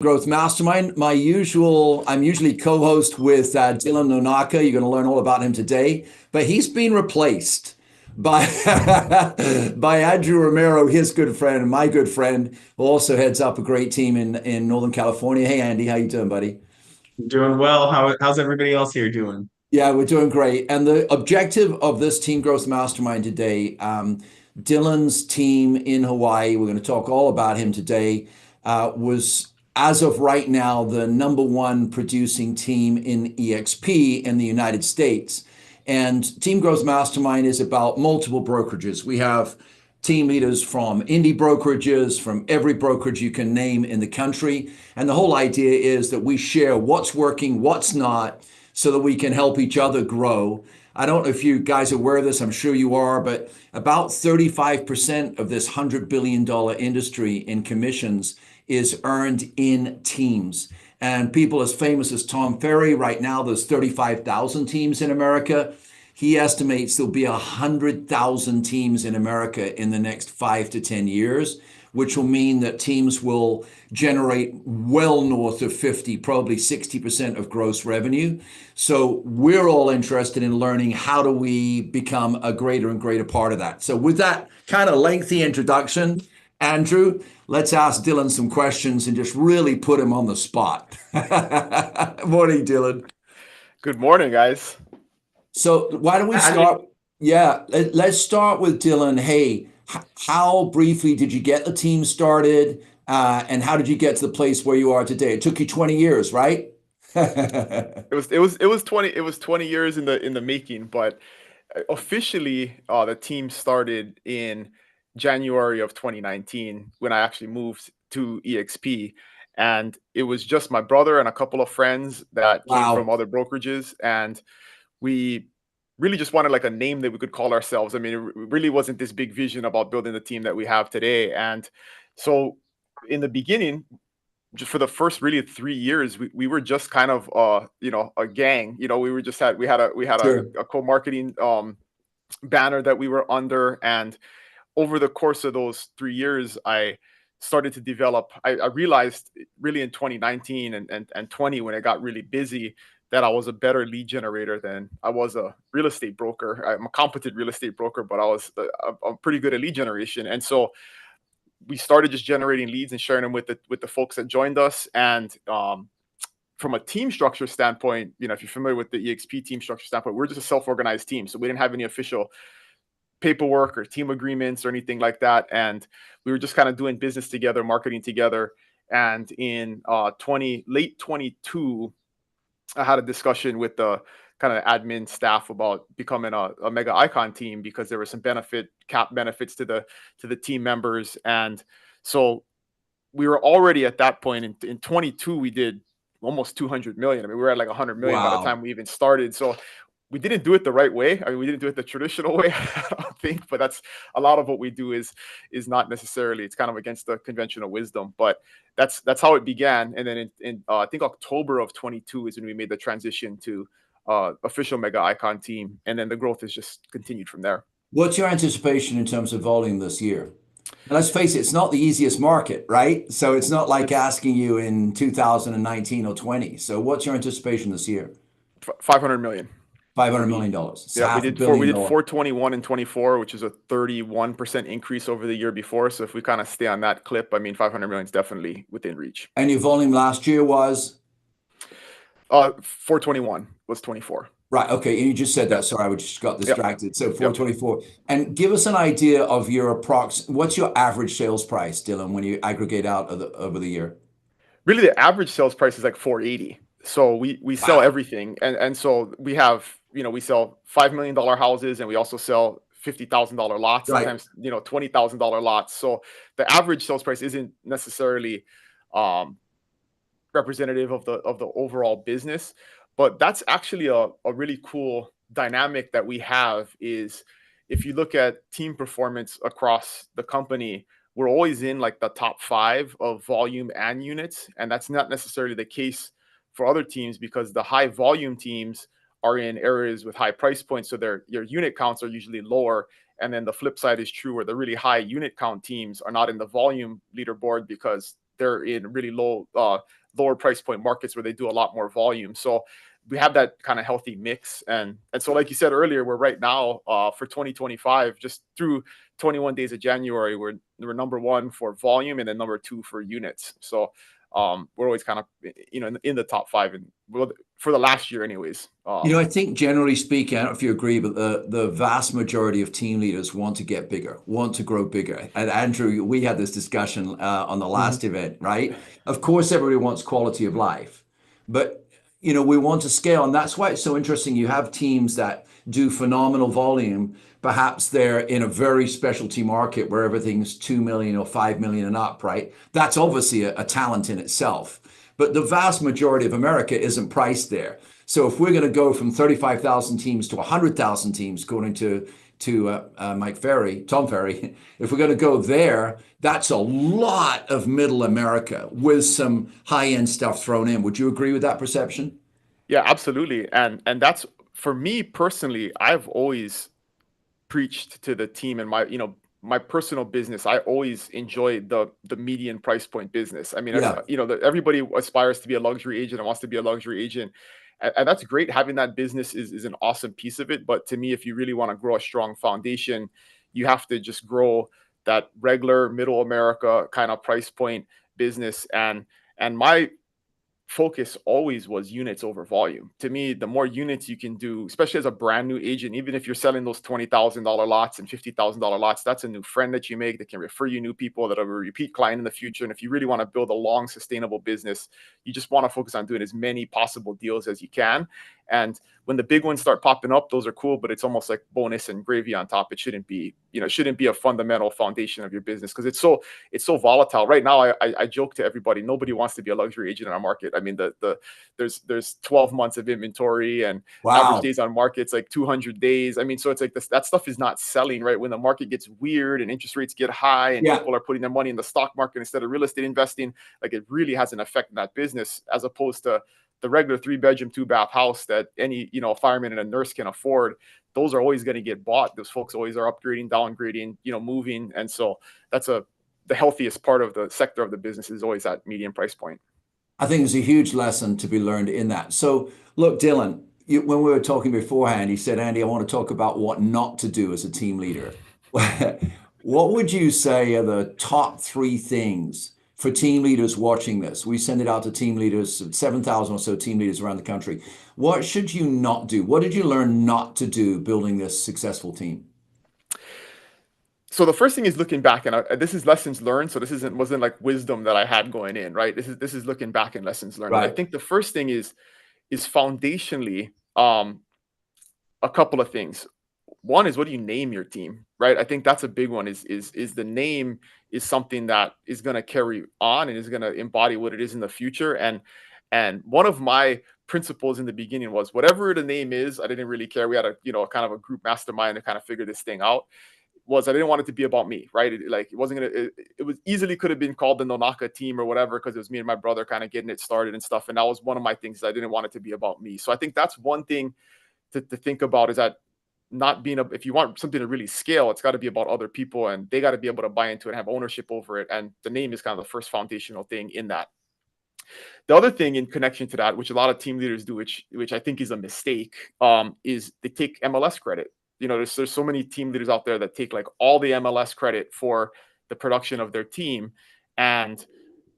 Growth Mastermind. I'm usually co-host with Dylan Nonaka. You're going to learn all about him today, but he's been replaced by by Andrew Romero, his good friend, and my good friend, who also heads up a great team in Northern California. Hey, Andy, how you doing, buddy? Doing well. How's everybody else here doing? Yeah, we're doing great. And the objective of this Team Growth Mastermind today, Dylan's team in Hawaii, we're going to talk all about him today, was, as of right now, the number one producing team in EXP in the United States. And Team Growth Mastermind is about multiple brokerages. We have team leaders from indie brokerages, from every brokerage you can name in the country. And the whole idea is that we share what's working, what's not, so that we can help each other grow. I don't know if you guys are aware of this, I'm sure you are, but about 35% of this $100 billion industry in commissions is earned in teams. And people as famous as Tom Ferry, right now there's 35,000 teams in America. He estimates there'll be 100,000 teams in America in the next 5 to 10 years, which will mean that teams will generate well north of 50, probably 60% of gross revenue. So we're all interested in learning how do we become a greater and greater part of that. So with that kind of lengthy introduction, Andrew, let's ask Dylan some questions and just really put him on the spot. Morning, Dylan. Good morning, guys. So why don't we I start? mean, Yeah, let's start with Dylan. Hey, how briefly did you get the team started, and how did you get to the place where you are today? It took you 20 years, right? It was 20 years in the making, but officially the team started in January of 2019 when I actually moved to EXP, and it was just my brother and a couple of friends that came from Wow. other brokerages, and we really just wanted like a name that we could call ourselves. I mean, it really wasn't this big vision about building the team that we have today. And so in the beginning, just for the first really 3 years, we were just kind of a gang. We were just had we had Sure. a co-marketing banner that we were under. And over the course of those 3 years, I started to develop. I realized really in 2019 and 20, when it got really busy, that I was a better lead generator than I was a real estate broker. I'm a competent real estate broker, but I'm pretty good at lead generation. And so we started just generating leads and sharing them with the folks that joined us. And from a team structure standpoint, if you're familiar with the EXP team structure standpoint, we're just a self-organized team. So we didn't have any official paperwork or team agreements or anything like that. And we were just kind of doing business together, marketing together. And in late 22, I had a discussion with the kind of admin staff about becoming a mega icon team, because there were some cap benefits to the team members. And so we were already at that point in 22, we did almost 200 million. I mean, we were at like 100 million by the Wow. time we even started. So we didn't do it the right way. I mean, we didn't do it the traditional way, I don't think, but that's a lot of what we do is not necessarily, it's kind of against the conventional wisdom, but that's how it began. And then in I think October of 22 is when we made the transition to official mega icon team. And then the growth has just continued from there. What's your anticipation in terms of volume this year? And let's face it, it's not the easiest market, right? So it's not like It's asking you in 2019 or 20. So what's your anticipation this year? 500 million. $500 Would be million. It's Yeah, half a we billion did dollar. 421 and 24, which is a 31% increase over the year before. So if we kind of stay on that clip, I mean, 500 million is definitely within reach. And your volume last year was? 421 was 24. Right. Okay. You just said that. Yep. Sorry, I just got Yep. distracted. So Yep. 424. And give us an idea of what's your average sales price, Dylan, when you aggregate out over the year? Really, the average sales price is like 480. So we sell Wow. everything, and so we have, we sell $5 million houses, and we also sell $50,000 lots, Right. sometimes $20,000 lots. So the average sales price isn't necessarily um, representative of the overall business, but that's actually a really cool dynamic that we have. Is if you look at team performance across the company, we're always in like the top 5 of volume and units, and that's not necessarily the case for other teams, because the high volume teams are in areas with high price points, so your unit counts are usually lower. And then the flip side is true, where the really high unit count teams are not in the volume leaderboard because they're in really lower price point markets where they do a lot more volume. So we have that kind of healthy mix. And so, like you said earlier, we're right now for 2025, just through 21 days of January, we're number one for volume and then number two for units. So we're always kind of, in the top five, and for the last year anyways. I think generally speaking, I don't know if you agree, but the vast majority of team leaders want to get bigger, want to grow bigger. And Andrew, we had this discussion on the last event, right? Of course, everybody wants quality of life, but we want to scale. And that's why it's so interesting. You have teams that do phenomenal volume. Perhaps they're in a very specialty market where everything's 2 million or 5 million and up, right? That's obviously a talent in itself. But the vast majority of America isn't priced there. So if we're going to go from 35,000 teams to 100,000 teams, according to Tom Ferry, if we're going to go there, that's a lot of middle America with some high-end stuff thrown in. Would you agree with that perception? Yeah, absolutely. And that's, for me personally, I've always preached to the team and my personal business. I always enjoyed the median price point business. I mean, Yeah. everybody aspires to be a luxury agent and wants to be a luxury agent. And that's great. Having that business is an awesome piece of it. But to me, if you really want to grow a strong foundation, you have to just grow that regular middle America kind of price point business. And my focus always was units over volume. To me, the more units you can do, especially as a brand new agent, even if you're selling those $20,000 lots and $50,000 lots, that's a new friend that you make that can refer you new people that are a repeat client in the future. And if you really want to build a long, sustainable business, you just want to focus on doing as many possible deals as you can. And when the big ones start popping up, those are cool, but it's almost like bonus and gravy on top. It shouldn't be, a fundamental foundation of your business, because it's so volatile. Right now, I joke to everybody, nobody wants to be a luxury agent in our market. I mean, there's 12 months of inventory, and average days on market, it's like 200 days. I mean, so it's like that stuff is not selling, right? When the market gets weird and interest rates get high and people are putting their money in the stock market instead of real estate investing, like it really has an effect on that business, as opposed to the regular 3-bedroom, 2-bath house that any, fireman and a nurse can afford. Those are always going to get bought. Those folks always are upgrading, downgrading, moving. And so that's the healthiest part of the sector of the business, is always that median price point. I think there's a huge lesson to be learned in that. So look, Dylan, when we were talking beforehand, you said, Andy, I want to talk about what not to do as a team leader. What would you say are the top 3 things for team leaders watching this? We send it out to team leaders, 7,000 or so team leaders around the country. What should you not do? What did you learn not to do building this successful team? So the first thing is looking back, and this is lessons learned. So this wasn't like wisdom that I had going in, right? This is looking back and lessons learned. Right. I think the first thing is foundationally a couple of things. One is, what do you name your team, right? I think that's a big one. Is the name is something that is going to carry on and is going to embody what it is in the future. And one of my principles in the beginning was, whatever the name is, I didn't really care. We had a kind of a group mastermind to kind of figure this thing out. I didn't want it to be about me, right? It wasn't gonna. It was easily could have been called the Nonaka team or whatever, because it was me and my brother kind of getting it started and stuff. And that was one of my things. I didn't want it to be about me. So I think that's one thing to think about, is that not being if you want something to really scale, it's got to be about other people, and they got to be able to buy into it and have ownership over it. And the name is kind of the first foundational thing in that. The other thing in connection to that, which a lot of team leaders do, which I think is a mistake, is they take MLS credit. There's so many team leaders out there that take like all the MLS credit for the production of their team, and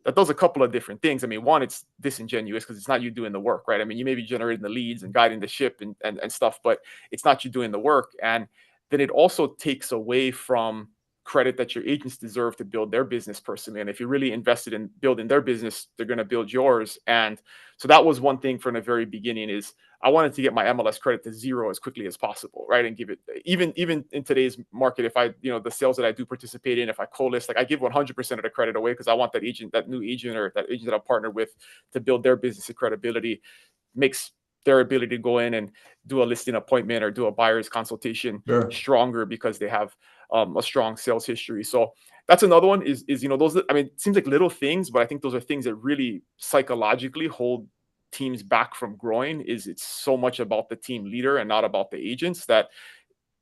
that does a couple of different things. I mean, one, it's disingenuous because it's not you doing the work, right? I mean, you may be generating the leads and guiding the ship and stuff, but it's not you doing the work. And then it also takes away from credit that your agents deserve to build their business personally. And if you're really invested in building their business, they're going to build yours. And so that was one thing from the very beginning, is I wanted to get my MLS credit to 0 as quickly as possible, right? And give it, even in today's market, if I, the sales that I do participate in, if I co-list, like I give 100% of the credit away, because I want that agent, that new agent, or that agent that I partner with, to build their business and credibility. Makes their ability to go in and do a listing appointment or do a buyer's consultation stronger, because they have a strong sales history. So that's another one, is those, I mean, it seems like little things, but I think those are things that really psychologically hold teams back from growing. Is it's so much about the team leader and not about the agents, that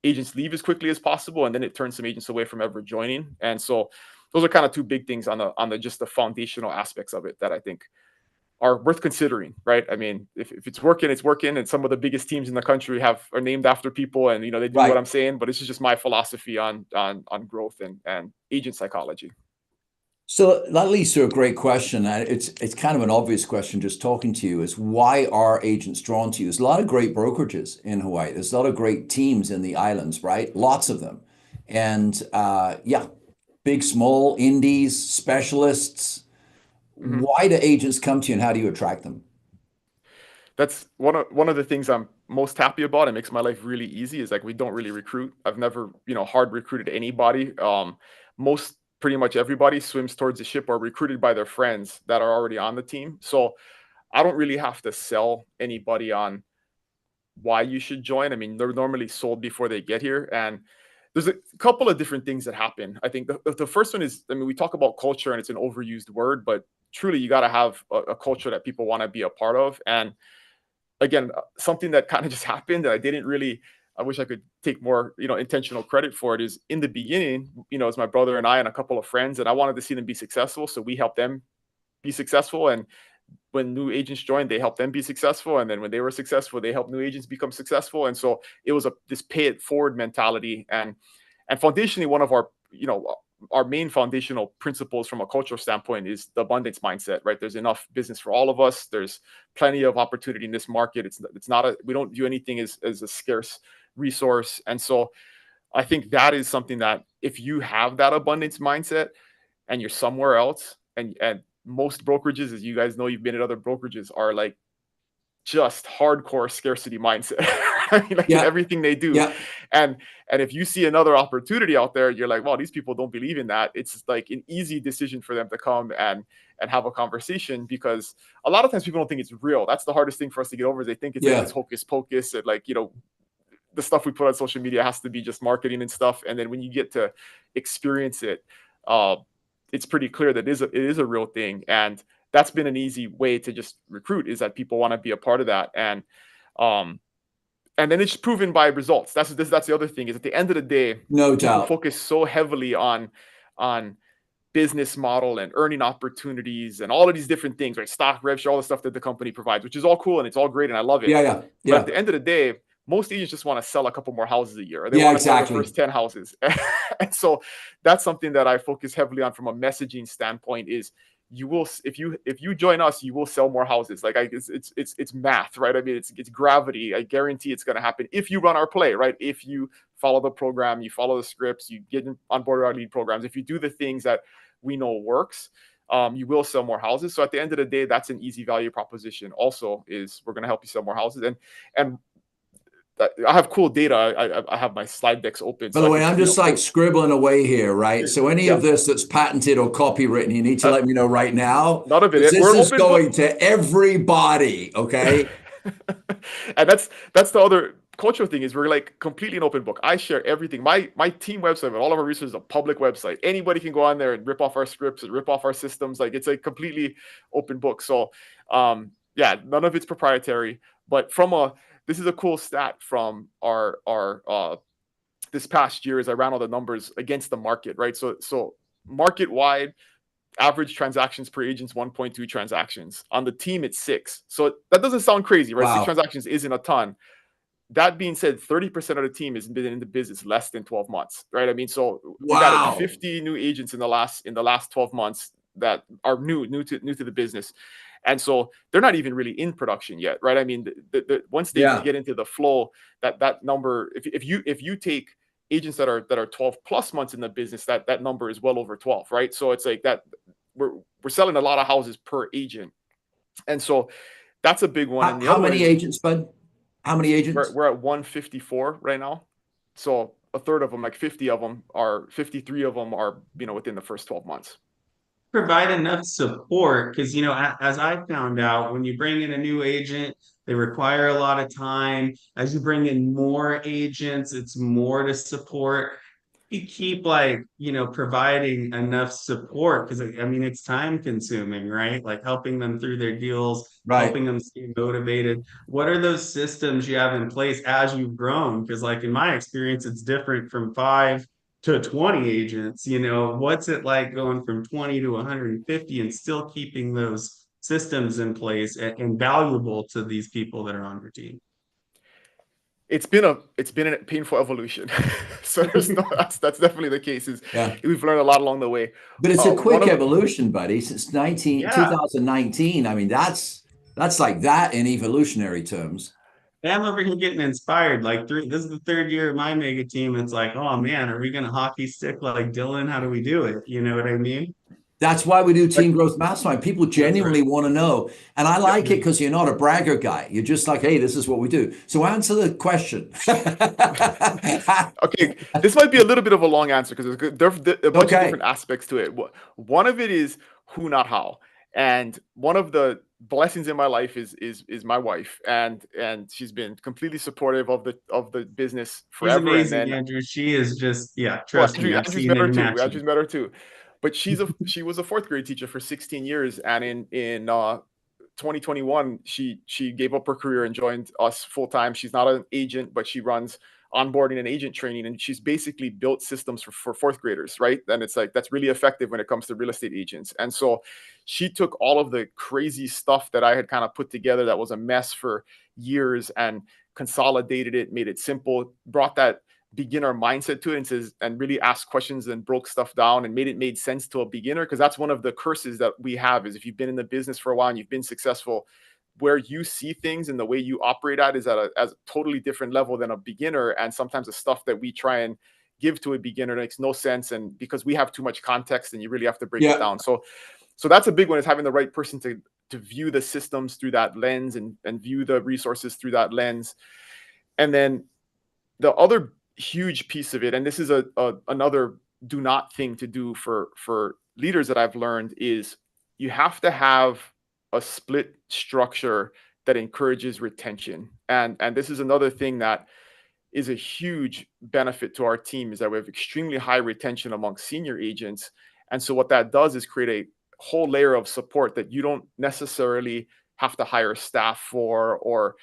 agents leave as quickly as possible, and then it turns some agents away from ever joining. And so those are kind of two big things on the just the foundational aspects of it that I think are worth considering, right? I mean, if it's working, it's working. And some of the biggest teams in the country are named after people, and they do what Right. I'm saying. But this is just my philosophy on growth and agent psychology. So that leads to a great question. And it's kind of an obvious question just talking to you, is why are agents drawn to you? There's a lot of great brokerages in Hawaii. There's a lot of great teams in the islands, right? Lots of them. And yeah, big, small, indies, specialists. Mm-hmm. Why do agents come to you and how do you attract them? That's one of the things I'm most happy about. It makes my life really easy. Is like we don't really recruit. I've never hard recruited anybody. Most pretty much everybody swims towards the ship or recruited by their friends that are already on the team. So I don't really have to sell anybody on why you should join. I mean, they're normally sold before they get here, and there's a couple of different things that happen. I think the first one is, I mean, we talk about culture and it's an overused word, but truly you got to have a culture that people want to be a part of. And again, something that kind of just happened that I wish I could take more, intentional credit for it, is in the beginning, it's my brother and I and a couple of friends, and I wanted to see them be successful. So we helped them be successful. And when new agents joined, they helped them be successful. And then when they were successful, they helped new agents become successful. And so it was this pay it forward mentality. And foundationally, one of our main foundational principles from a cultural standpoint is the abundance mindset, right? There's enough business for all of us. There's plenty of opportunity in this market. We don't view anything as a scarce resource. And so I think that is something that if you have that abundance mindset and you're somewhere else, and most brokerages, as you guys know, you've been at other brokerages, are like just hardcore scarcity mindset. I mean, like in everything they do. Yeah. And if you see another opportunity out there, you're like, well, these people don't believe in that. It's like an easy decision for them to come and have a conversation, because a lot of times people don't think it's real. That's the hardest thing for us to get over, is they think it's like this hocus pocus, and like, the stuff we put on social media has to be just marketing and stuff. And then when you get to experience it, it's pretty clear that it is a real thing. And that's been an easy way to just recruit, is that people want to be a part of that. And then it's proven by results. That's the other thing, is at the end of the day, no people doubt, focus so heavily on business model and earning opportunities and all of these different things, right? Stock, rev share, all the stuff that the company provides, which is all cool and it's all great and I love it. Yeah. But at the end of the day, most agents just want to sell a couple more houses a year, or they Yeah, want to sell exactly. their first 10 houses. And so that's something that I focus heavily on from a messaging standpoint, is you will, if you join us, you will sell more houses. Like it's math, right? I mean, it's gravity. I guarantee it's going to happen if you run our play, right? If you follow the program, you follow the scripts, you get on board our lead programs. If you do the things that we know works, you will sell more houses. So at the end of the day, that's an easy value proposition. Also, is we're going to help you sell more houses. And I have cool data. I have my slide decks open. By the way, I'm just like scribbling away here, right? So any of this that's patented or copywritten, you need to let me know right now. None of it. This is going to everybody, okay? And that's the other cultural thing, is we're like completely an open book. I share everything. My team website and all of our research is a public website. Anybody can go on there and rip off our scripts and rip off our systems. Like, it's a completely open book. So yeah, none of it's proprietary. But this is a cool stat from our this past year, as I ran all the numbers against the market, right? So market wide, average transactions per agent is 1.2 transactions. On the team, it's 6. So that doesn't sound crazy, right? Wow. 6 transactions isn't a ton. That being said, 30% of the team has been in the business less than 12 months, right? I mean, so we got 50 new agents in the last 12 months that are new to the business. And so they're not even really in production yet, right? I mean, once they get into the flow, that number, if you take agents that are 12 plus months in the business, that number is well over 12, right? So it's like that we're selling a lot of houses per agent. And so that's a big one. And how many agents, bud? How many agents? We're at 154 right now. So a third of them, like 53 of them are, within the first 12 months. Provide enough support, because as I found out, when you bring in a new agent, they require a lot of time. As you bring in more agents, it's more to support. You keep providing enough support, because I mean, it's time consuming, right? Like helping them through their deals, helping them stay motivated. What are those systems you have in place as you've grown? Because like in my experience, it's different from 5 to 20 agents, what's it like going from 20 to 150 and still keeping those systems in place and valuable to these people that are on your team? It's been a painful evolution. So that's definitely the case. Yeah. We've learned a lot along the way. But it's a One quick of evolution, buddy. Since Yeah. 2019. I mean, that's like that in evolutionary terms. I'm over here getting inspired. Like this is the third year of my mega team. It's like, oh man, are we gonna hockey stick like Dylan? How do we do it? You know what I mean? That's why we do like Team Growth Mastermind. People That's right. genuinely want to know. And I Yep. like it because you're not a bragger guy. You're just like, hey, this is what we do. So answer the question. Okay, this might be a little bit of a long answer because there's a bunch of Okay. different aspects to it. One of it is who, not how. And one of the blessings in my life is my wife, and she's been completely supportive of the business She's forever. And amazing, then, Andrew. She is just, yeah, well, trust me, I've Andrew's seen met it her in too. action. Andrew's met her too. But she was a fourth grade teacher for 16 years, and in 2021 she gave up her career and joined us full time. She's not an agent, but she runs onboarding and agent training, and she's basically built systems for fourth graders, right? And it's like that's really effective when it comes to real estate agents. And so she took all of the crazy stuff that I had kind of put together that was a mess for years and consolidated it, made it simple, brought that beginner mindset to it, and says, and really asked questions and broke stuff down and made sense to a beginner. Because that's one of the curses that we have, is if you've been in the business for a while and you've been successful, where you see things and the way you operate at is at a totally different level than a beginner. And sometimes the stuff that we try and give to a beginner makes no sense, and because we have too much context, and you really have to break it down. So that's a big one, is having the right person to view the systems through that lens and view the resources through that lens. And then the other huge piece of it, and this is another do not thing to do for leaders that I've learned, is you have to have a split structure that encourages retention. And this is another thing that is a huge benefit to our team, is that we have extremely high retention among senior agents. And so what that does is create a whole layer of support that you don't necessarily have to hire staff for, or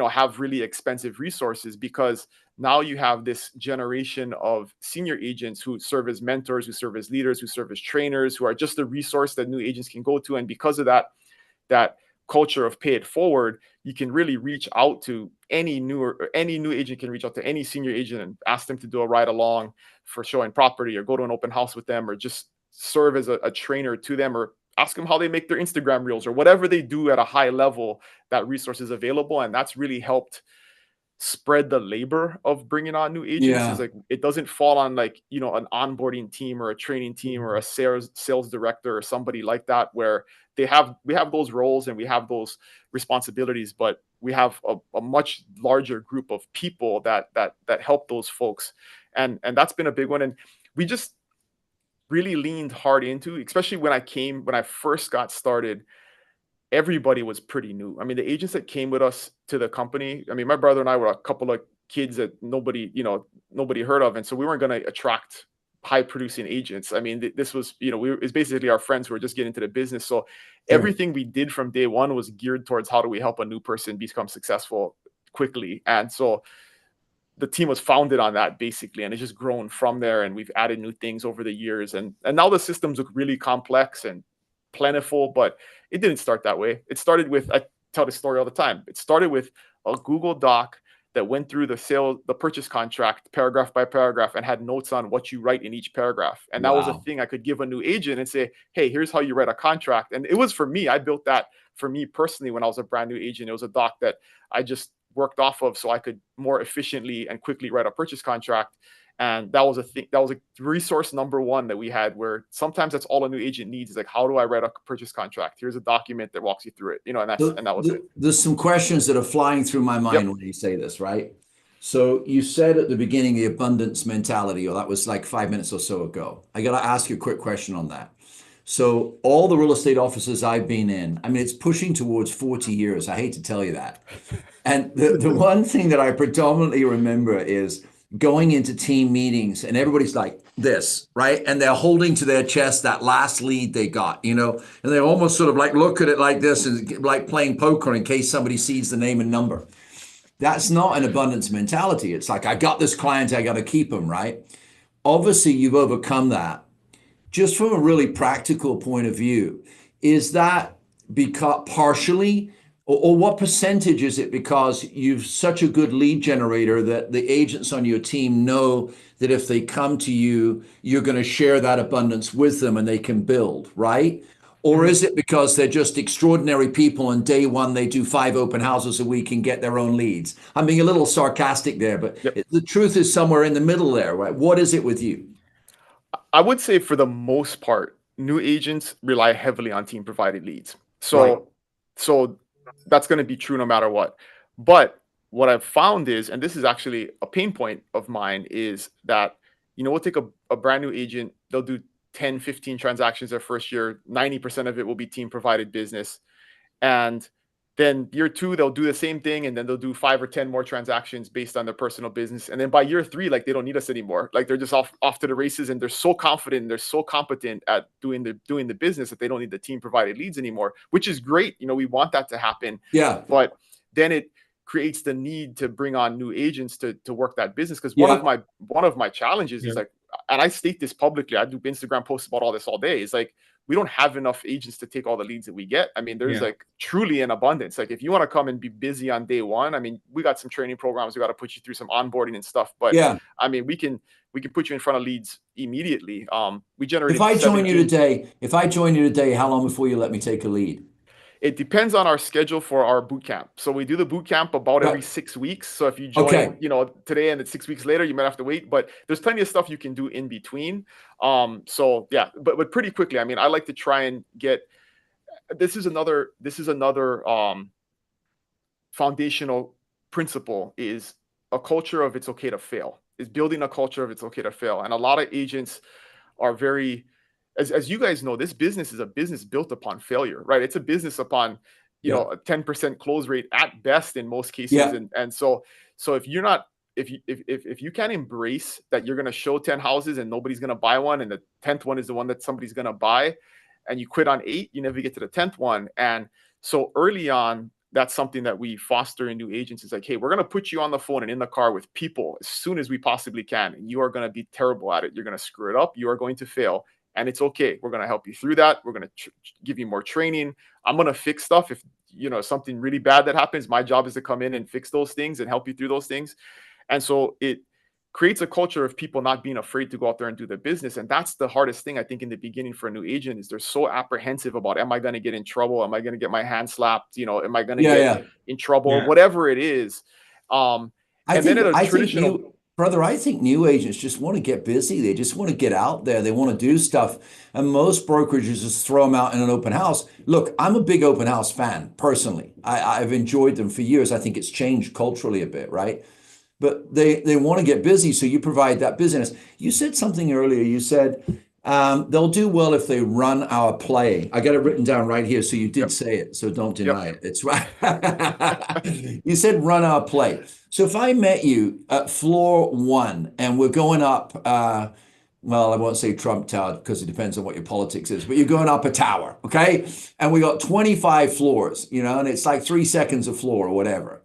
have really expensive resources, because now you have this generation of senior agents who serve as mentors, who serve as leaders, who serve as trainers, who are just a resource that new agents can go to. And because of that culture of pay it forward, you can really reach out to any new agent can reach out to any senior agent and ask them to do a ride along for showing property, or go to an open house with them, or just serve as a trainer to them, or ask them how they make their Instagram reels, or whatever they do at a high level. That resource is available. And that's really helped spread the labor of bringing on new agents. Is like, it doesn't fall on like, an onboarding team or a training team or a sales director or somebody like that, where we have those roles and we have those responsibilities, but we have a much larger group of people that help those folks. And that's been a big one. And we just really leaned hard into, especially when I first got started, everybody was pretty new. I mean, the agents that came with us to the company, I mean, my brother and I were a couple of kids that nobody heard of. And so we weren't going to attract high producing agents. I mean, this was, it's basically our friends who were just getting into the business. So everything we did from day one was geared towards how do we help a new person become successful quickly. And so the team was founded on that basically, and it's just grown from there. And we've added new things over the years. And now the systems look really complex and plentiful, but it didn't start that way. It started with, I tell this story all the time, it started with a Google Doc that went through the purchase contract paragraph by paragraph and had notes on what you write in each paragraph. And that was a thing I could give a new agent and say, hey, here's how you write a contract. And it was for me. I built that for me personally when I was a brand new agent. It was a doc that I just worked off of so I could more efficiently and quickly write a purchase contract. And that was a thing. That was a resource number one that we had, where sometimes that's all a new agent needs, is like, how do I write a purchase contract? Here's a document that walks you through it, and that was it. There's some questions that are flying through my mind when you say this, right? So you said at the beginning, the abundance mentality, or that was like 5 minutes or so ago. I got to ask you a quick question on that. So all the real estate offices I've been in, I mean, it's pushing towards 40 years. I hate to tell you that. And the one thing that I predominantly remember is going into team meetings and everybody's like this, right? And they're holding to their chest that last lead they got, and they almost sort of like look at it like this, and like playing poker in case somebody sees the name and number. That's not an abundance mentality. It's like, I got this client, I got to keep them, right? obviously you've overcome that. Just from a really practical point of view, is that because partially, or what percentage is it because you've such a good lead generator that the agents on your team know that if they come to you, you're going to share that abundance with them and they can build, right? Or Mhm. is it because they're just extraordinary people and day one they do 5 open houses a week and get their own leads? I'm being a little sarcastic there, but Yep. the truth is somewhere in the middle there, right? What is it with you? I would say for the most part, new agents rely heavily on team provided leads. Right. So that's going to be true no matter what. But what I've found is, and this is actually a pain point of mine, is that, we'll take a brand new agent, they'll do 10, 15 transactions their first year, 90% of it will be team provided business. And then year two, they'll do the same thing, and then they'll do 5 or 10 more transactions based on their personal business. And then by year three, like they don't need us anymore. Like they're just off to the races, and they're so confident, and they're so competent at doing the business that they don't need the team provided leads anymore, which is great. We want that to happen, Yeah. but then it creates the need to bring on new agents to work that business. Because Yeah. one of my challenges is Yeah. like, and I state this publicly, I do Instagram posts about all this all day. Is like, we don't have enough agents to take all the leads that we get. I mean, there's Yeah. like truly an abundance. Like if you want to come and be busy on day one, I mean, we got some training programs. We got to put you through some onboarding and stuff. But Yeah. I mean, we can put you in front of leads immediately. We If generated I join you 17. today, if I join you today, how long before you let me take a lead? It depends on our schedule for our boot camp. So we do the boot camp about every Right. 6 weeks. So if you join, Okay. today and it's 6 weeks later, you might have to wait. But there's plenty of stuff you can do in between. So yeah, but pretty quickly. I mean, I like to try and get. This is another foundational principle is a culture of it's okay to fail. Is building a culture of it's okay to fail. And a lot of agents are very, as you guys know, this business is a business built upon failure, right? It's a business upon, Yeah. a 10% close rate at best in most cases. Yeah. And so if you're not, if you can't embrace that you're going to show 10 houses and nobody's going to buy one, and the 10th one is the one that somebody's going to buy, and you quit on 8, you never get to the 10th one. And so early on, that's something that we foster in new agents. Is like, hey, we're going to put you on the phone and in the car with people as soon as we possibly can. And you are going to be terrible at it. You're going to screw it up. You are going to fail. And it's okay. We're going to help you through that. We're going to give you more training. I'm going to fix stuff. If, something really bad that happens, my job is to come in and fix those things and help you through those things. And so it creates a culture of people not being afraid to go out there and do their business. And that's the hardest thing, I think, in the beginning for a new agent. Is they're so apprehensive about, am I going to get in trouble? Am I going to get my hand slapped? Am I going to Yeah. get Yeah. in trouble? Yeah. Whatever it is. And then at a I think traditional, I think new agents just want to get busy. They just want to get out there. They want to do stuff. And most brokerages just throw them out in an open house. Look, I'm a big open house fan personally. I've enjoyed them for years. I think it's changed culturally a bit, right? But they want to get busy, so you provide that business. You said something earlier. You said they'll do well if they run our play. I got it written down right here, so you did yep, say it, so don't yep. deny it. It's right. You said run our play. So if I met you at floor 1 and we're going up, well, I won't say Trump Tower because it depends on what your politics is, but you're going up a tower, okay? And we got 25 floors, and it's like 3 seconds a floor or whatever.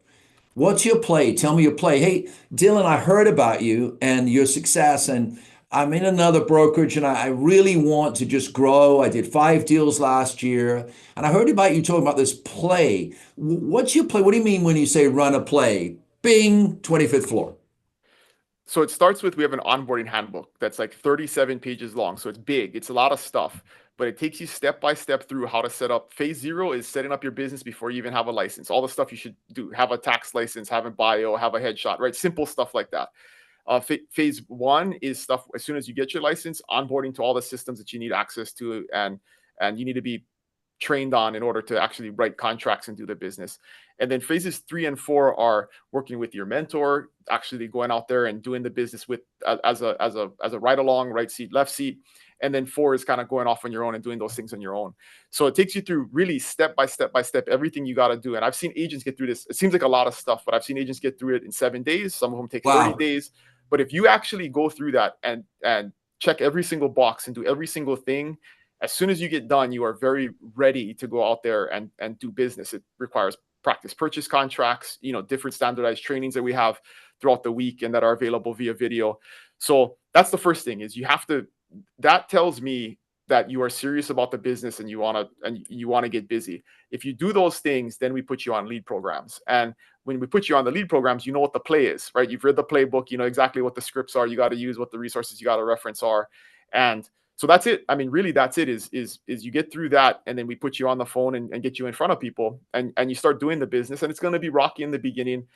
What's your play? Tell me your play. Hey, Dylan, I heard about you and your success, and I'm in another brokerage and I really want to just grow. I did 5 deals last year, and I heard about you talking about this play. What's your play? What do you mean when you say run a play? Bing, 25th floor. So it starts with, we have an onboarding handbook that's like 37 pages long. So it's big. It's a lot of stuff, but it takes you step by step through how to set up. Phase 0 is setting up your business before you even have a license. All the stuff you should do: have a tax license, have a bio, have a headshot, right? Simple stuff like that. Phase 1 is stuff as soon as you get your license, onboarding to all the systems that you need access to, and you need to be trained on in order to actually write contracts and do the business. And then phases 3 and 4 are working with your mentor, actually going out there and doing the business with as a ride along, right seat, left seat. And then 4 is kind of going off on your own and doing those things on your own. So it takes you through really step by step everything you got to do. And I've seen agents get through this. It seems like a lot of stuff, but I've seen agents get through it in 7 days. Some of them take 30 Wow. days. But if you actually go through that and check every single box and do every single thing, as soon as you get done, you are very ready to go out there and do business. It requires practice purchase contracts, different standardized trainings that we have throughout the week and that are available via video. So that's the first thing, is you have to, that tells me that you are serious about the business and you want to get busy. If you do those things, then we put you on lead programs. And when we put you on the lead programs, you know what the play is, right? You've read the playbook, you know exactly what the scripts are, you got to use, what the resources you got to reference are. And so that's it. I mean, really, that's it, is you get through that, and then we put you on the phone and get you in front of people, and you start doing the business. And it's going to be rocky in the beginning.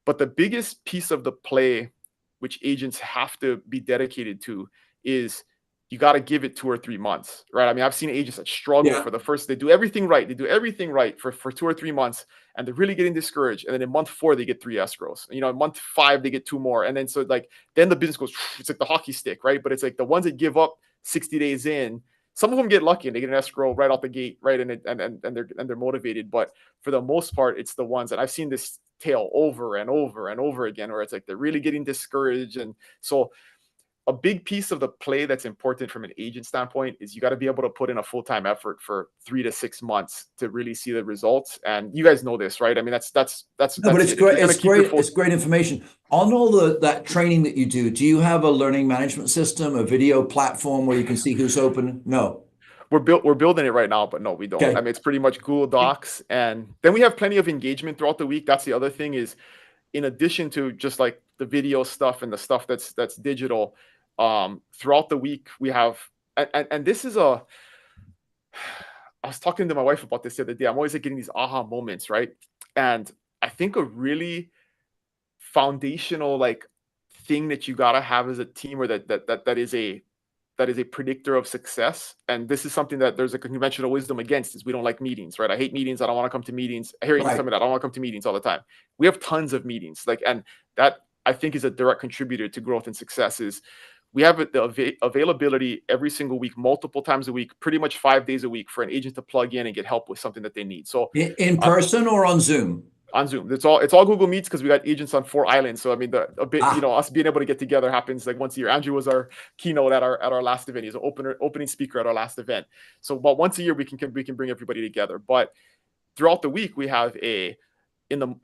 But the biggest piece of the play, which agents have to be dedicated to, is you got to give it 2 or 3 months, right? I mean, I've seen agents that struggle for the first, they do everything right. They do everything right for 2 or 3 months, and they're really getting discouraged. And then in month 4, they get 3 escrows. You know, in month 5, they get 2 more. And then so like, then the business goes, it's like the hockey stick, right? But it's like the ones that give up 60 days in, some of them get lucky and they get an escrow right out the gate, right? And they're motivated. But for the most part, it's the ones that I've seen this tail over and over and over again, where it's like they're really getting discouraged. And so a big piece of the play that's important from an agent standpoint is you got to be able to put in a full-time effort for 3 to 6 months to really see the results. And you guys know this, right? I mean, that's No, but it's it. great. It's great. It's great information. On all that training that you do you have a learning management system, a video platform where you can see who's open? No. We're building it right now, but no, we don't. Okay. I mean, it's pretty much Google Docs, and then we have plenty of engagement throughout the week. That's the other thing, is in addition to just like the video stuff and the stuff that's digital, throughout the week we have, and this is I was talking to my wife about this the other day. I'm always like getting these aha moments, right? And I think a really foundational like thing that you gotta have as a team, or that is a predictor of success. And this is something that there's a conventional wisdom against, is we don't like meetings, right? I hate meetings. I don't want to come to meetings. I hear agents tell me that I don't want to come to meetings all the time. We have tons of meetings, like, and that I think is a direct contributor to growth and success. Is we have the availability every single week, multiple times a week, pretty much 5 days a week, for an agent to plug in and get help with something that they need. So in person or on Zoom? On Zoom. It's all Google Meets, because we got agents on 4 islands. So I mean, you know, us being able to get together happens like once a year. Andrew was our keynote at our last event. He's an opening speaker at our last event. So about once a year we can bring everybody together. But throughout the week we have in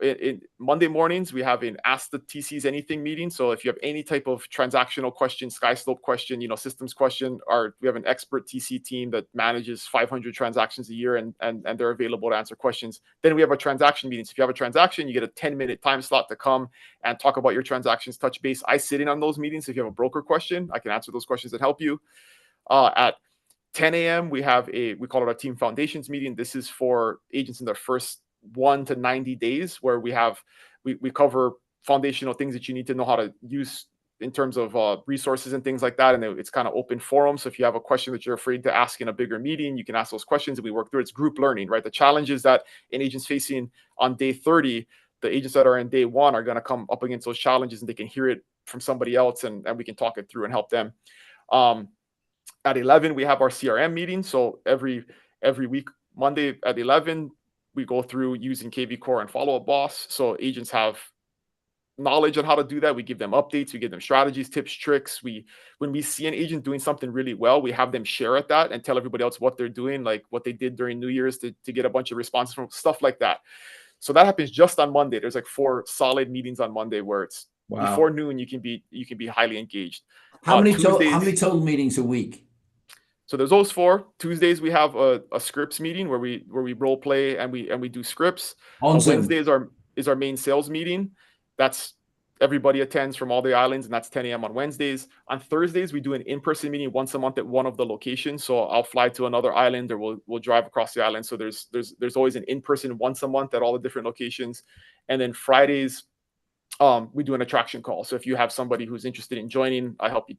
Monday mornings, we have an Ask the TCs Anything meeting. So if you have any type of transactional question, skyslope question, you know, systems question, we have an expert TC team that manages 500 transactions a year, and they're available to answer questions. Then we have a transaction meeting. So if you have a transaction, you get a 10-minute time slot to come and talk about your transactions, touch base. I sit in on those meetings. If you have a broker question, I can answer those questions and help you. At 10 a.m., we call it our team foundations meeting. This is for agents in their first 1 to 90 days, where we cover foundational things that you need to know how to use in terms of resources and things like that. And it's kind of open forum. So if you have a question that you're afraid to ask in a bigger meeting, you can ask those questions and we work through it. It's group learning, right? The challenges that an agent's facing on day 30, the agents that are in day 1 are going to come up against those challenges, and they can hear it from somebody else, and we can talk it through and help them. At 11, we have our CRM meeting. So every week, Monday at 11, we go through using KV Core and Follow Up Boss. So agents have knowledge on how to do that. We give them updates. We give them strategies, tips, tricks. When we see an agent doing something really well, we have them share at that and tell everybody else what they're doing, like what they did during New Year's to get a bunch of responses from stuff like that. So that happens just on Monday. There's like 4 solid meetings on Monday where it's before noon. You can be highly engaged. How many total meetings a week? So there's those 4. Tuesdays we have a scripts meeting where we role play and we do scripts. On Zoom. Wednesdays is our main sales meeting. That's everybody attends from all the islands, and that's 10 a.m. on Wednesdays. On Thursdays we do an in-person meeting once a month at one of the locations. So I'll fly to another island, or we'll drive across the island. So there's always an in-person once a month at all the different locations. And then Fridays we do an attraction call. So if you have somebody who's interested in joining, I help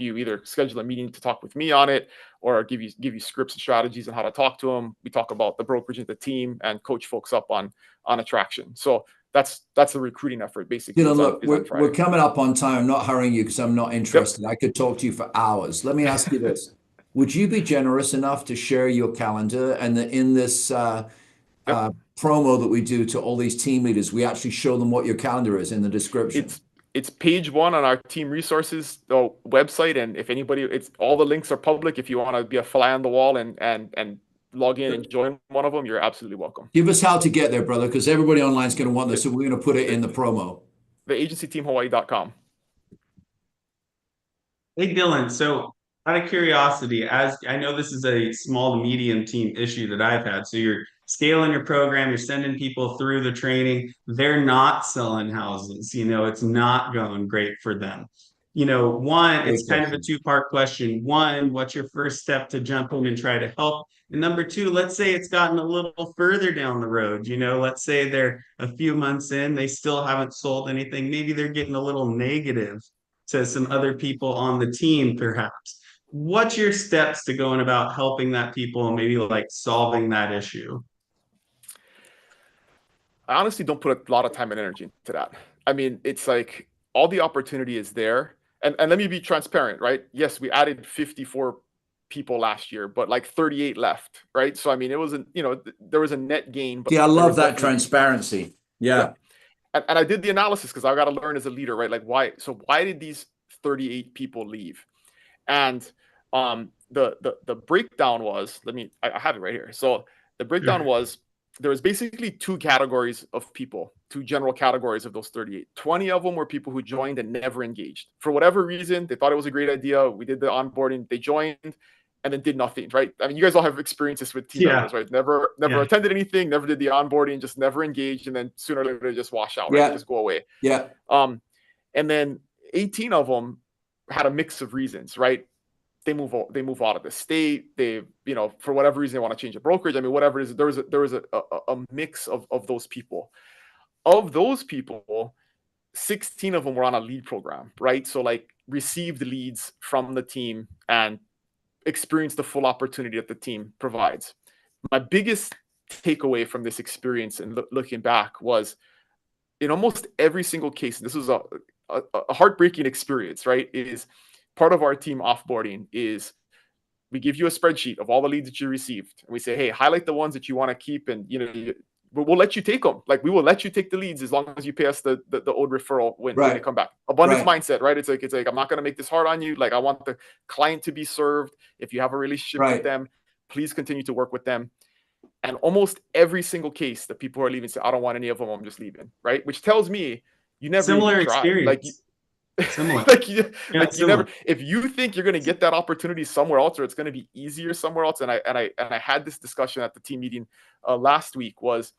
you either schedule a meeting to talk with me on it, or give you scripts and strategies on how to talk to them. We talk about the brokerage and the team, and coach folks up on attraction. So that's the recruiting effort, basically. Look, we're coming up on time. I'm not hurrying you because I'm not interested. Yep. I could talk to you for hours. Let me ask you this. Would you be generous enough to share your calendar, and in this promo that we do to all these team leaders, we actually show them what your calendar is in the description? It's page 1 on our team resources website, and if anybody, it's all the links are public. If you want to be a fly on the wall and log in and join one of them, you're absolutely welcome. Give us how to get there, brother, because everybody online is going to want this, so we're going to put it in the promo. Theagencyteamhawaii.com. Hey Dylan, so out of curiosity, as I know this is a small to medium team issue that I've had. So you're scaling your program, you're sending people through the training, they're not selling houses, it's not going great for them. One, it's Great kind of a question. two-part question. One, what's your first step to jump in and try to help? And number two, let's say it's gotten a little further down the road. Let's say they're a few months in, they still haven't sold anything. Maybe they're getting a little negative to some other people on the team, perhaps. What's your steps to going about helping that people and maybe like solving that issue? I honestly don't put a lot of time and energy into that. I mean, it's like all the opportunity is there. And let me be transparent, right? Yes, we added 54 people last year, but like 38 left, right? So I mean, it wasn't, there was a net gain, but See, I there love was that definitely, transparency. yeah. Yeah. And I did the analysis because I got to learn as a leader, right? Like why did these 38 people leave? And the breakdown was, I have it right here. So the breakdown was there was basically two categories of people, two general categories of those 38. 20 of them were people who joined and never engaged. For whatever reason, they thought it was a great idea. We did the onboarding, they joined and then did nothing, right? I mean, you guys all have experiences with team Yeah, members, right? Never yeah, attended anything, never did the onboarding, just never engaged, and then sooner or later they just wash out, right? They Yeah. just go away. Yeah. Um, and then 18 of them had a mix of reasons, right? They move out of the state. They, for whatever reason, they want to change a brokerage. I mean, whatever it is, there was a mix of those people. Of those people, 16 of them were on a lead program, right? So like received leads from the team and experienced the full opportunity that the team provides. My biggest takeaway from this experience and looking back was in almost every single case, this was a heartbreaking experience, right? Is part of our team offboarding is we give you a spreadsheet of all the leads that you received, and we say, hey, highlight the ones that you want to keep, and we'll let you take them. Like we will let you take the leads as long as you pay us the old referral when they Right. come back. Abundance Right. mindset, right? It's like I'm not going to make this hard on you. Like I want the client to be served. If you have a relationship with Right. them, please continue to work with them. And almost every single case that people are leaving say, I don't want any of them, I'm just leaving, right? Which tells me you never even similar tried. Like experience. Similar. Yeah, like you never, similar. if you think you're going to get that opportunity somewhere else or it's going to be easier somewhere else. And I had this discussion at the team meeting last week was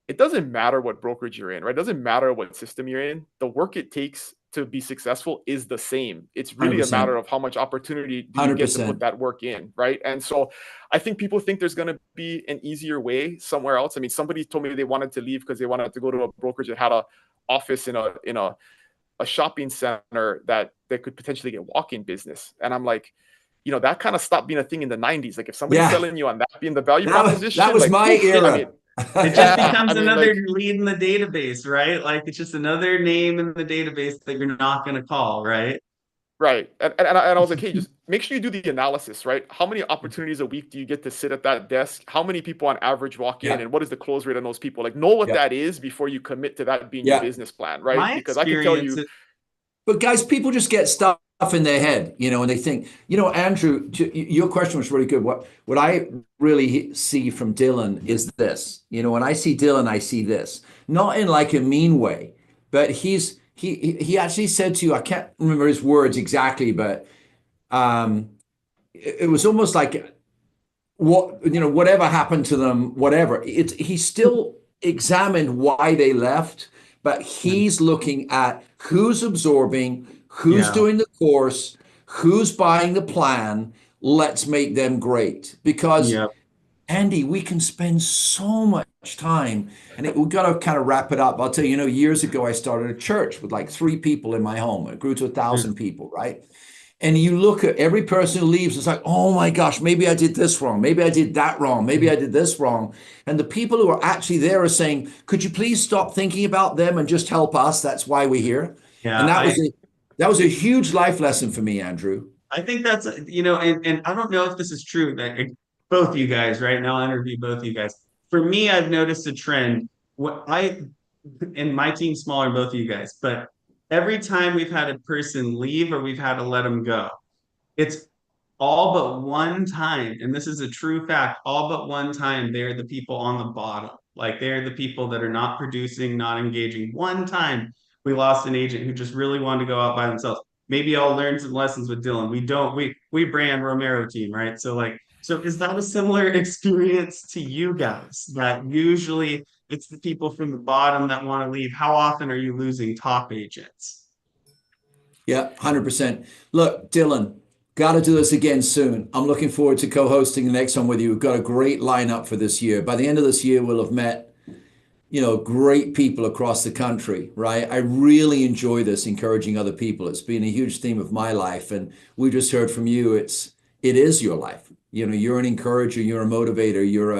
it doesn't matter what brokerage you're in, right? It doesn't matter what system you're in. The work it takes to be successful is the same. It's really a 100%. matter of how much opportunity do you get to put 100%. that work in, right? And so I think people think there's going to be an easier way somewhere else. I mean, somebody told me they wanted to leave because they wanted to go to a brokerage that had a office in a shopping center that they could potentially get walk-in business. And I'm like, that kind of stopped being a thing in the 90s. Like if somebody's Yeah. selling you on that being the value That proposition, was like, my whew, I era. mean, It just yeah, I becomes mean, another like, lead in the database, right? Like it's just another name in the database that you're not going to call, right? right. And I was like, hey, just make sure you do the analysis, right? How many opportunities a week do you get to sit at that desk? How many people on average walk in? Yeah. And what is the close rate on those people? Like, know what Yeah. that is before you commit to that being your Yeah. business plan, right? My Because I can tell experience you, is, But guys, people just get stuff in their head, and they think, Andrew, your question was really good. What I really see from Dylan is this. When I see Dylan, I see this. Not in like a mean way, but he actually said to you, I can't remember his words exactly, but it was almost like whatever happened to them, whatever. He still examined why they left, but he's looking at who's absorbing, who's yeah, doing the course, who's buying the plan. Let's make them great. Because yeah, Andy, we can spend so much time, and we've got to kind of wrap it up. I'll tell you, years ago, I started a church with like 3 people in my home. It grew to 1,000 people, right? And you look at every person who leaves, it's like, oh my gosh, maybe I did this wrong. Maybe I did that wrong. Maybe I did this wrong. And the people who are actually there are saying, could you please stop thinking about them and just help us? That's why we're here. yeah. And that was a huge life lesson for me, Andrew. I think that's, and I don't know if this is true that both you guys, right now, I'll interview both you guys. For me, I've noticed a trend. And my team's smaller than both of you guys, but every time we've had a person leave or we've had to let them go, it's all but one time, and this is a true fact, all but one time, they're the people on the bottom. Like they're the people that are not producing, not engaging. One time we lost an agent who just really wanted to go out by themselves. maybe I'll learn some lessons with Dylan. We brand Romero team, right? So is that a similar experience to you guys, that usually it's the people from the bottom that want to leave? How often are you losing top agents? Yeah, 100%. Look, Dylan, got to do this again soon. I'm looking forward to co-hosting the next one with you. We've got a great lineup for this year. By the end of this year, we'll have met, great people across the country, right? I really enjoy this, encouraging other people. It's been a huge theme of my life, and we just heard from you. It is your life. You're an encourager, you're a motivator, you're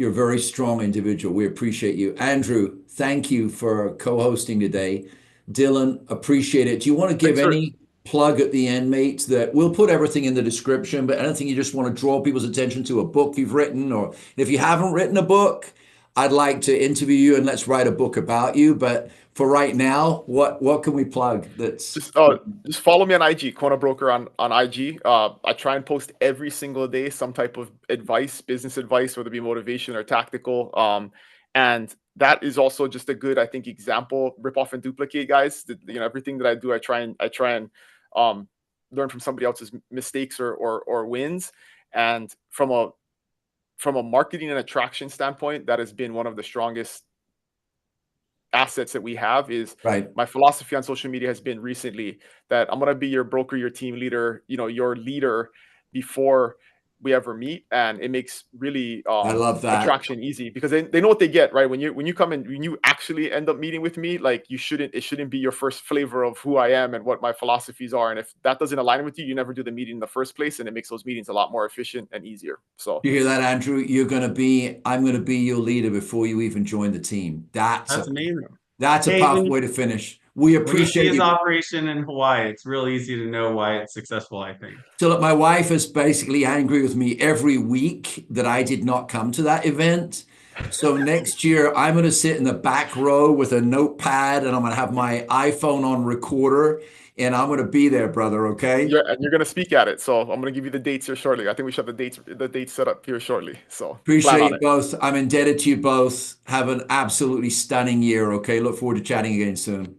a very strong individual. We appreciate you. Andrew, thank you for co-hosting today. Dylan, appreciate it. Do you want to give Thanks, sir. any plug at the end, mate? That we'll put everything in the description, but anything you just want to draw people's attention to, a book you've written, or if you haven't written a book, I'd like to interview you and let's write a book about you. But for right now, what can we plug? Just follow me on IG, Kona Broker on IG. I try and post every single day some type of advice, business advice, whether it be motivation or tactical. And that is also just a good, I think, example. Rip off and duplicate, guys. Everything that I do, I try and learn from somebody else's mistakes or wins. And from a marketing and attraction standpoint, that has been one of the strongest assets that we have. Is Right. My philosophy on social media has been recently that I'm going to be your broker, your team leader, your leader before we ever meet. And it makes really I love that. attraction easy, because they know what they get, right? When you come in, when you actually end up meeting with me, like it shouldn't be your first flavor of who I am and what my philosophies are. And if that doesn't align with you, you never do the meeting in the first place, and it makes those meetings a lot more efficient and easier. So You hear that, Andrew? I'm going to be your leader before you even join the team. That's amazing. a Hey, powerful way to finish. We when you see appreciate his you. operation in Hawaii, it's real easy to know why it's successful, I think. So look, my wife is basically angry with me every week that I did not come to that event. So next year, I'm going to sit in the back row with a notepad, and I'm going to have my iPhone on recorder, and I'm going to be there, brother. Okay? and you're going to speak at it. So I'm going to give you the dates here shortly. I think we should have the dates set up here shortly. So Appreciate plan on you it. both. I'm indebted to you both. Have an absolutely stunning year. Okay? Look forward to chatting again soon.